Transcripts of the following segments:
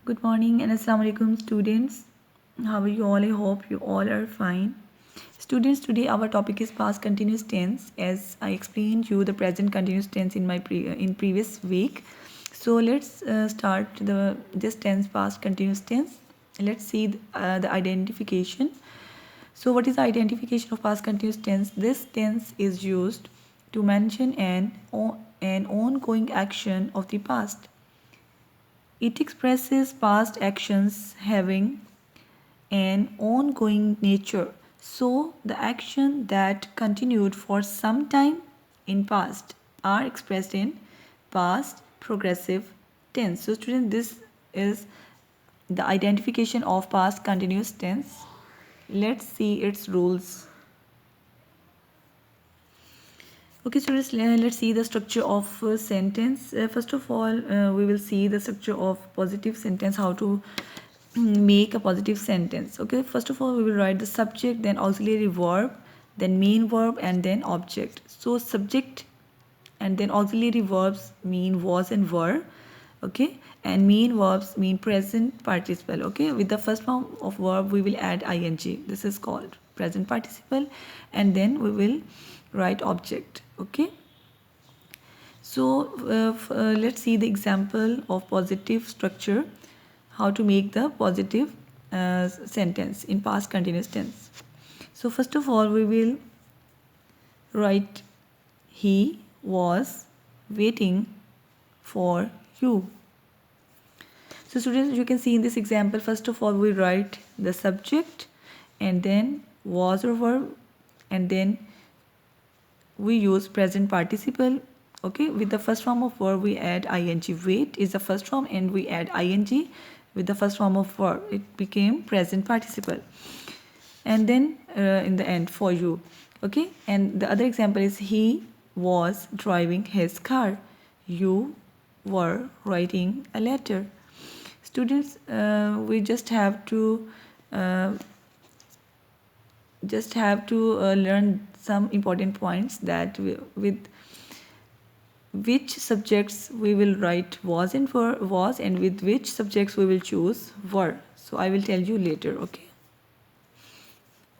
Good morning and Assalamu alaikum students. How are you all? I hope you all are fine. Students, today our topic is past continuous tense. As I explained you the present continuous tense in my previous week. So let's start the this tense past continuous tense. Let's see the identification. So what is the identification of past continuous tense? This tense is used to mention an ongoing action of the past. It expresses past actions having an ongoing nature. So the action that continued for some time in past are expressed in past progressive tense. So students, this is the identification of past continuous tense. Let's see its rules. Okay, students, let's see the structure of sentence. First of all, we will see the structure of positive sentence, how to make a positive sentence. Okay, first of all, we will write the subject, then auxiliary verb, then main verb, and then object. So subject and then auxiliary verbs mean was and were. Okay, and main verbs mean present participle. Okay, with the first form of verb we will add ing. This is called present participle, and then we will write object. Okay, so let's see the example of positive structure, how to make the positive sentence in past continuous tense. So first of all we will write he was waiting for you. So students, you can see in this example, first of all we write the subject and then was or verb, and then we use present participle. Okay, with the first form of verb we add ing. Wait is the first form and we add ing with the first form of verb. It became present participle. And then in the end, for you. Okay, and the other example is he was driving his car. You were writing a letter. Students, we just have to uh, learn some important points that with which subjects we will write was and were, was, and with which subjects we will choose were. So I will tell you later. Okay.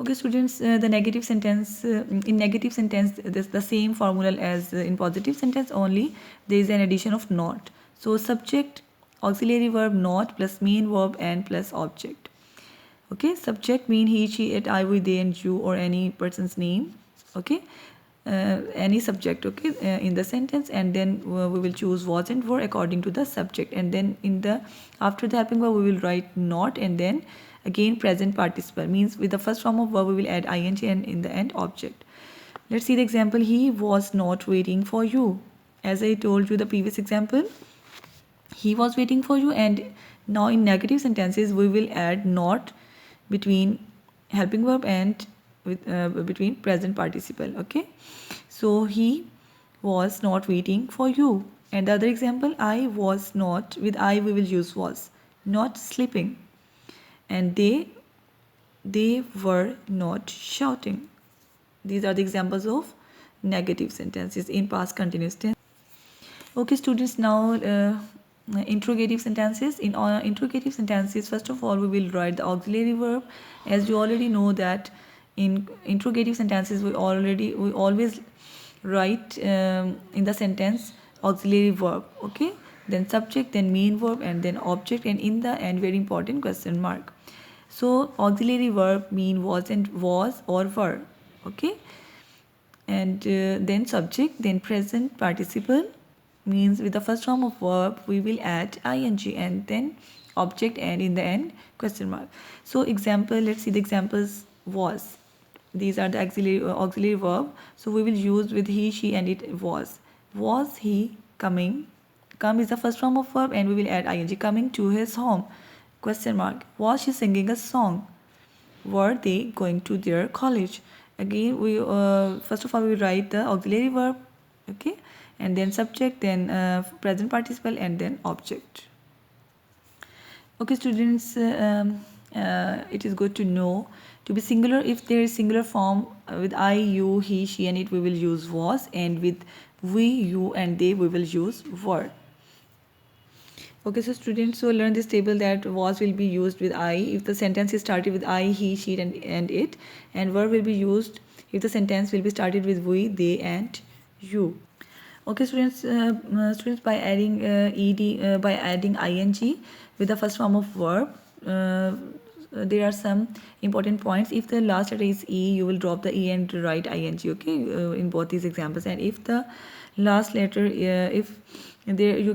Okay, students, the negative sentence, in negative sentence, this the same formula as in positive sentence, only there is an addition of not. So subject, auxiliary verb not plus main verb and plus object. Okay, subject mean he, she, it, I, we, they, and you, or any person's name. Okay, any subject. Okay, in the sentence, and then we will choose was and were according to the subject, and then in the after the helping verb we will write not, and then again present participle means with the first form of verb we will add ing, and in the end object. Let's see the example. He was not waiting for you. As I told you the previous example, he was waiting for you, and now in negative sentences we will add not between helping verb and between present participle. Okay, so he was not waiting for you. And the other example, I was not, with I we will use was, not sleeping, and they were not shouting. These are the examples of negative sentences in past continuous tense. Okay, students, now interrogative sentences. In interrogative sentences, first of all we will write the auxiliary verb. As you already know that in interrogative sentences we always write in the sentence auxiliary verb. Okay, then subject, then main verb, and then object, and in the end very important question mark. So auxiliary verb mean was and was or were. Okay, and then subject, then present participle means with the first form of verb we will add ing, and then object, and in the end question mark. So example, let's see the examples. Was, these are the auxiliary verb, so we will use with he, she, and it. Was he coming? Come is the first form of verb, and we will add ing. Coming to his home, question mark. Was she singing a song? Were they going to their college? Again we first of all we write the auxiliary verb. Okay, and then subject, then present participle, and then object. Okay, students, it is good to know to be singular. If there is singular form with I, you, he, she, and it, we will use was, and with we, you, and they we will use were. Okay, so students, so learn this table that was will be used with I if the sentence is started with I, he, she, and it, and verb will be used if the sentence will be started with we, they, and you. Okay, students, by adding by adding ing with the first form of verb, there are some important points. If the last letter is e, you will drop the e and write ing. Okay, in both these examples, and if the last letter, if there you can